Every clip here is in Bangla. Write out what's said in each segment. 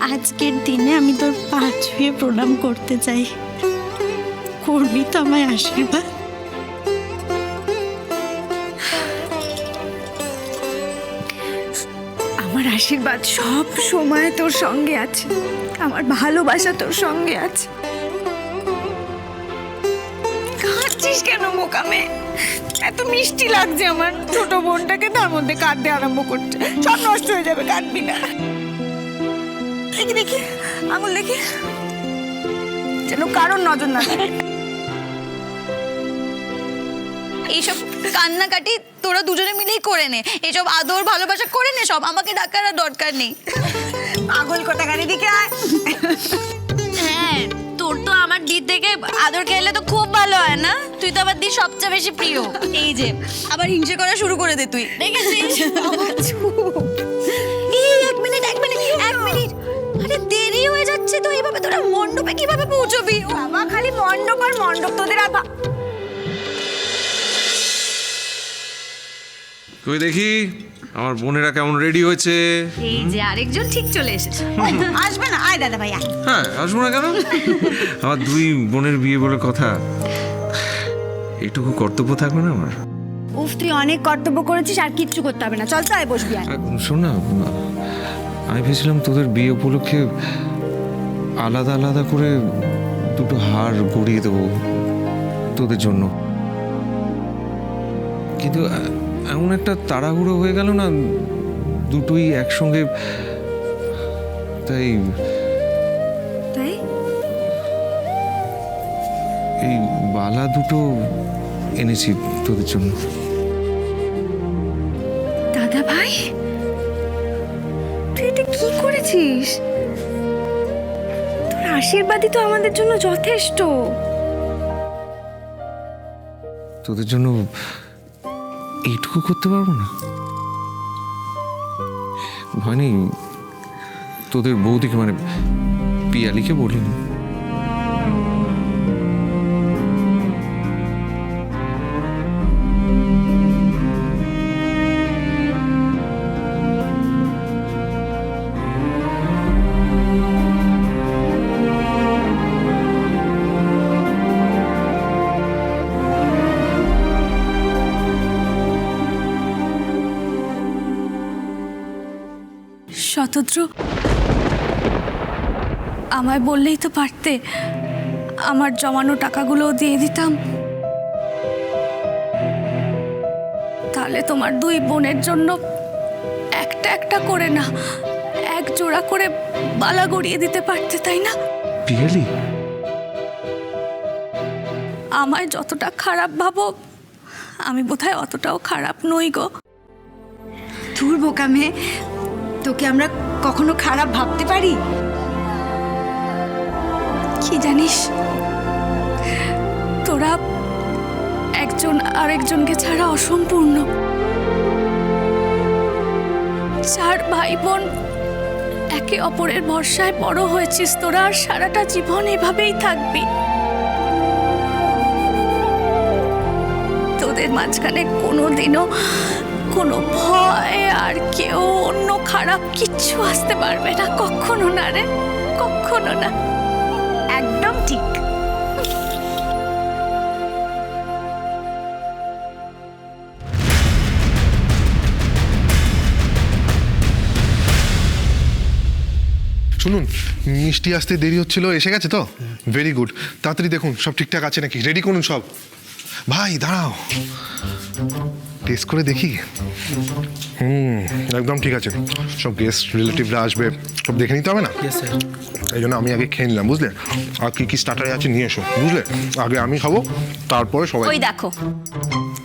আজকের দিনে আমি তোর পা ছুঁয়ে প্রণাম করতে চাই, করবি তো আমায় আশীর্বাদ? আমার আশীর্বাদ সব সময় তোর সঙ্গে আছে, আমার ভালোবাসা তোর সঙ্গে আছে। কাঁদছিস কেন মোকামে? এত মিষ্টি লাগছে আমার ছোট বোনটাকে, তার মধ্যে কাঁদতে আরম্ভ করছে। সব নষ্ট হয়ে যাবে, কাঁদবি না। দেখি দেখি আঙুল দেখি, যেন কারোর নজর না থাকে। এইসব কান্নাকাটি তোরা দুজনে মিলেই করে নে, এইসব আদর ভালোবাসা করে নে সব, আমাকে ডাকার আর দরকার নেই। পাগল কোথাকার, দিকে আয়। হ্যাঁ, তোর তো আমার দি থেকে আদর খেলে তো খুব ভালো হয় না? তুই তো আমার দি সবচেয়ে বেশি প্রিয়। এই যে আবার হিংসে করা শুরু করে দে তুই, দেখেছিস? এই এক মিনিট। আরে দেরি হয়ে যাচ্ছে তো, এইভাবে তোরা মণ্ডপে কিভাবে পৌঁছবি? বাবা খালি মণ্ডপ আর মণ্ডপ, তোদের আর তুই দেখি আমার বোনেরা কেমন রেডি হয়েছে। এই যে আরেকজন ঠিক চলে এসেছে। আসবে না? আয় দাদা ভাই, আয়। হ্যাঁ, আসবো না কেন? আমার দুই বোনের বিয়ে বলে কথা, এইটুকু কর্তব্য থাকবে না আমার? উফ, তুই অনেক কর্তব্য করেছিস, আর কিচ্ছু করতে হবে না। চল তো, আয় বসবি। আয়। শোন না, আমি ভেবেছিলাম তোদের বিয়ে উপলক্ষে আলাদা আলাদা করে দুটো হার গড়িয়ে দেবো তোদের জন্য, কিন্তু এমন একটা তাড়াহুড়ো হয়ে গেল না, দুটোই একসঙ্গে, তাই এই বালা দুটো এনেছি তোদের জন্য। দাদা ভাই, তুই এটা কি করেছিস? তোর আশীর্বাদই তো আমাদের জন্য যথেষ্ট। তোদের জন্য এইটুকু করতে পারবো না? ভয় নেই, তোদের বৌদিকে মানে পিয়ালিকে বলিনি। শতদ্র, আমায় বললেই তো পারতে, আমার জমানো টাকাগুলো দিয়ে দিতাম। তাহলে তোমার দুই বোনের জন্য একটা একটা করে না, এক জোড়া করে বালা গড়িয়ে দিতে পারতে, তাই না? পিয়ালি, আমায় যতটা খারাপ ভাবো, আমি বোধহয় অতটাও খারাপ নই গো। তোর বোকামে, তোকে আমরা কখনো খারাপ ভাবতে পারি? কি জানিস, তোরা একজন আরেকজনকে ছাড়া অসম্পূর্ণ। চার ভাই বোন একে অপরের ভরসায় বড় হয়েছিস তোরা, আর সারাটা জীবন এভাবেই থাকবি। তোদের মাঝখানে কোনোদিনও কোনো ভয় আর কেউ অন্য খারাপ কিচ্ছু আসতে পারবে না, কখনো না রে, কখনো না। একদম ঠিক। শুনুন, মিষ্টি আসতে দেরি হচ্ছিল, এসে গেছে তো? Very good. তাড়াতাড়ি দেখুন সব ঠিকঠাক আছে নাকি, রেডি করুন সব। ভাই দাঁড়াও, টেস্ট করে দেখি। একদম ঠিক আছে। সব গেস্ট রিলেটিভরা আসবে, সব দেখে নিতে হবে না? এই জন্য আমি আগে খেয়ে নিলাম, বুঝলে? আর কি কি স্টার্টারে আছে নিয়ে এসো, বুঝলে? আগে আমি খাবো, তারপরে সবাই। ওই দেখো,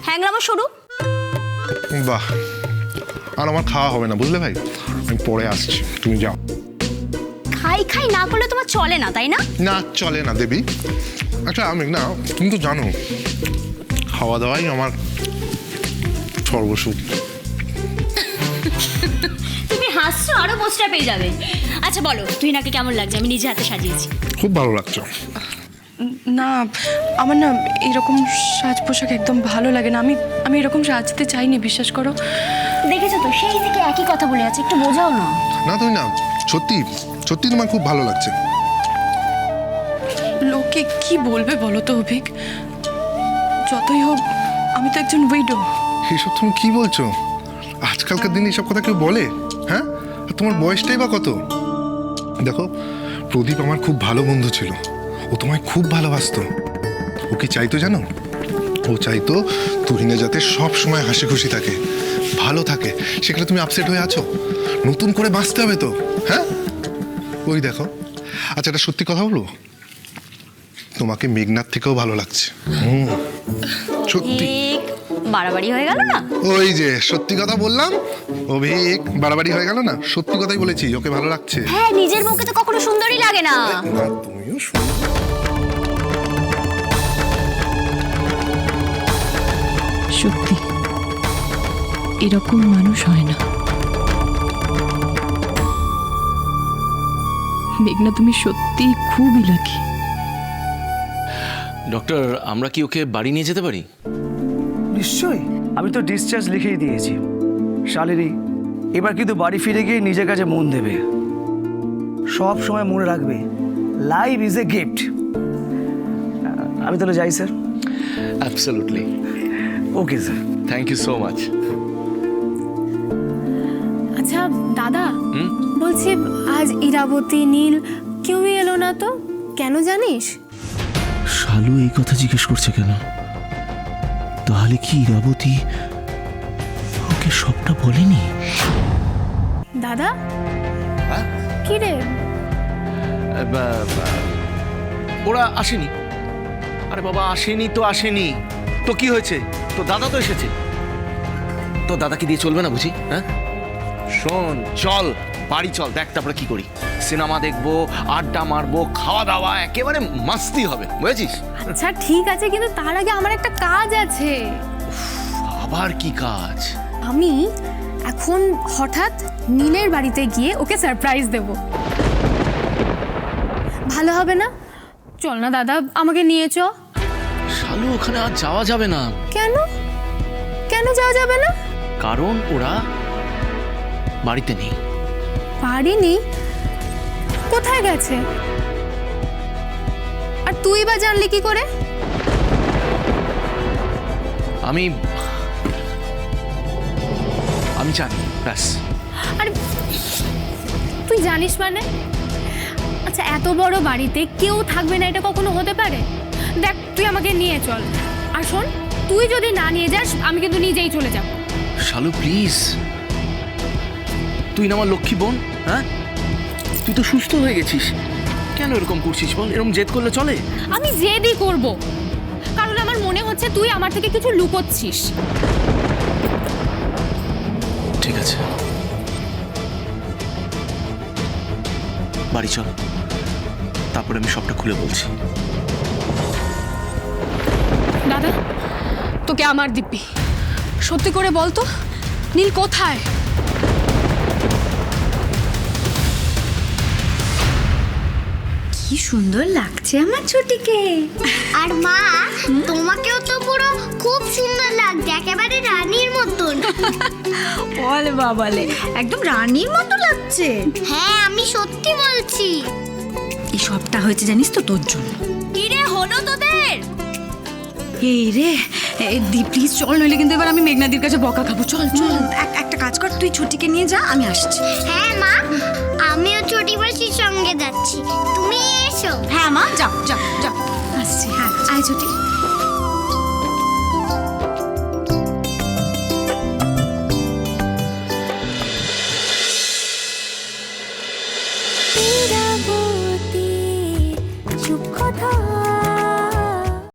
হ্যাংলামো শুরু। বাহ, আর আমার খাওয়া হবে না, বুঝলে ভাই? আমি পরে আসছি, তুমি যাও। খাই না করলে তোমার চলে না, তাই না? না চলে না দেবী। আচ্ছা আমি না, তুমি তো জানো খাওয়া দাওয়াই আমার সর্বসুখ। তুমি হাসছো, আরো পোস্টার পেয়ে যাবে। আচ্ছা বলো, তুই নাকি কেমন লাগছে? আমি নিজে হাতে সাজিয়েছি। খুব ভালো লাগছে। না, আমার না এরকম সাজ পোশাক একদম ভালো লাগে না। আমি এরকম সাজতে চাইনি, বিশ্বাস করো। দেখেছো তো, সেই থেকে একই কথা বলে আছে, একটু বোঝাও না। না তুমি না, সত্যি সত্যি তোমার খুব ভালো লাগছে। লোকে কি বলবে বলো তো অভিক? যতই হোক আমি তো একজন উইডো। এসব তুমি কি বলছো? আজকালকার দিনে এসব কথা কেউ বলে? হ্যাঁ, আর তোমার বয়সটাই বা কত? দেখো, প্রদীপ আমার খুব ভালো বন্ধু ছিল। ও তোমায় খুব ভালোবাসতো। ও কি চাইতো জানো? ও চাইতো তুহিনা যাতে সব সময় হাসি খুশি থাকে, ভালো থাকে। সেখানে তুমি আপসেট হয়ে আছো। নতুন করে বাঁচতে হবে তো, হ্যাঁ? ওই দেখো, আচ্ছা এটা সত্যি কথা বলবো, তোমাকে মেঘনাথ থেকেও ভালো লাগছে। সত্যি। বাড়াবাড়ি হয়ে গেল না? ওই যে সত্যি কথা বললাম, অভিক বাড়াবাড়ি হয়ে গেল না? সত্যি কথাই বলেছি, ওকে ভালো লাগছে। হ্যাঁ, নিজের মুখে তো কখনো সুন্দরই লাগে না। না, তুমিও শুনো। সত্যি এরকম মানুষ হয় না। মেঘনা, তুমি সত্যি খুবই লাকি। ডক্টর, আমরা কি ওকে বাড়ি নিয়ে যেতে পারি? নিশ্চয়ই, আমি তো ডিসচার্জ লিখেই দিয়েছি। শালিনী এবার কিন্তু বাড়ি ফিরে গিয়ে নিজের কাছে মন দেবে। সব সময় মনে রাখবে, লাইফ ইজ এ গিফট। আমি তাহলে যাই sir. Absolutely. Okay sir. Thank you so much. আচ্ছা দাদা, বলছি আজ ইরাবতী, নীল কেউই এলো না তো, কেন জানিস? শালু এই কথা জিজ্ঞেস করছে কেন? তাহলে কি ইরাবতী ওকে সবটা বলেনি? দাদা কি রে? ওরা আসেনি। আরে বাবা, আসেনি তো আসেনি তো কি হয়েছে? তো দাদা তো এসেছে। তো দাদাকে দিয়ে চলবে না বুঝি? হ্যাঁ শোন, চল বাড়ি চল, দেখ তারপরে কি করি। সিনেমা দেখবো, আড্ডা মারবো, খাওয়া দাওয়া, একেবারে মাস্তি হবে, বুঝেছিস? আচ্ছা ঠিক আছে, কিন্তু তার আগে আমার একটা কাজ আছে। আবার কি কাজ? আমি এখন হঠাৎ নীলের বাড়িতে গিয়ে ওকে সারপ্রাইজ দেব। ভালো হবে না? চল না দাদা, আমাকে নিয়ে চ। শালু, ওখানে আর যাওয়া যাবে না। কেন? কেন যাওয়া যাবে না? কারণ ওরা বাড়িতে নেই। বাড়ি নেই? কোথায় গেছে? আর তুই বা জানলি কি করে? আমি জানি, ব্যাস। আরে তুই জানিস মানে? আচ্ছা এত বড় বাড়িতে কেউ থাকবে না এটা কখনো হতে পারে? দেখ তুই আমাকে নিয়ে চল। আর শোন, তুই যদি না নিয়ে যাস আমি কিন্তু নিজেই চলে যাব। শালু প্লিজ, তুই না আমার লক্ষ্মী বোন। হ্যাঁ, তুই তো সুস্থ হয়ে গেছিস, কেন এরকম করছিস বল? এরকম জেদ করলে চলে? আমি জেদই করব, কারণ আমার মনে হচ্ছে তুই আমার থেকে কিছু লুকোচ্ছিস। ঠিক আছে, বাড়ি চল, তারপরে আমি সবটা খুলে বলছি। দাদা, তোকে আমার দিব্যি, সত্যি করে বল তো নীল কোথায়? কি সুন্দর লাগছে আমার ছোটিকে। আর মা, তোমাকেও তো পুরো খুব সুন্দর লাগছে, একেবারে রানীর মতন। বলে বাবালে, একদম রানীর মতো লাগছে। হ্যাঁ, আমি সত্যি বলছি। এই সবটা হয়েছে জানিস তো তোর জন্য। কি রে হলো তোদের? এই রে, দি প্লিজ চল, নইলে কিন্তু এবার আমি মেঘনাদির কাছে বকা খাবো। চল চল, একটা কাজ কর, তুই ছোটিকে নিয়ে যা, আমি আসছি। হ্যাঁ মা, আমিও ছোটি মাসির সঙ্গে যাচ্ছি, তুমি এসো। হ্যাঁ মা, যাও যাও যাও, আসছি। হ্যাঁ আয় ছোটি। চুপ কথা